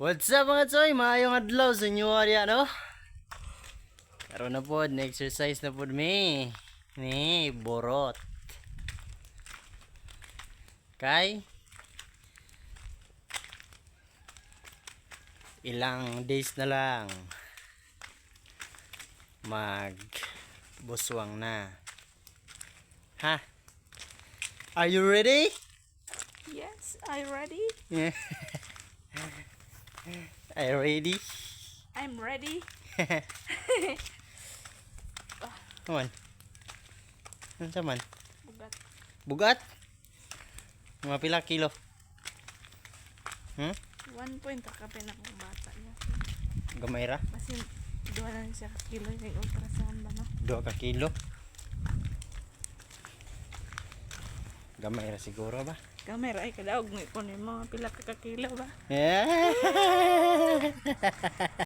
What's up mga choy? Maayong adlaw sa inyo ariya no? Karon na pod, na-exercise na pod mi. Ni borot. Kay ilang days na lang mag buswang na. Ha? Are you ready? Yes, I ready. Yeah. Are you ready? I'm ready. Come on. Ano sa man? Bugat. Bugat? Mga pila kilo? 1 point kakapin akong bata niya. Gamay ra? Kasi duha lang siya ka kilo yung ultrasound ba no? 2 ka kilo. Gamay ra siguro ba? Kamera ay kadaog mo ipon yung mga pila ka kilo ba? Yeah.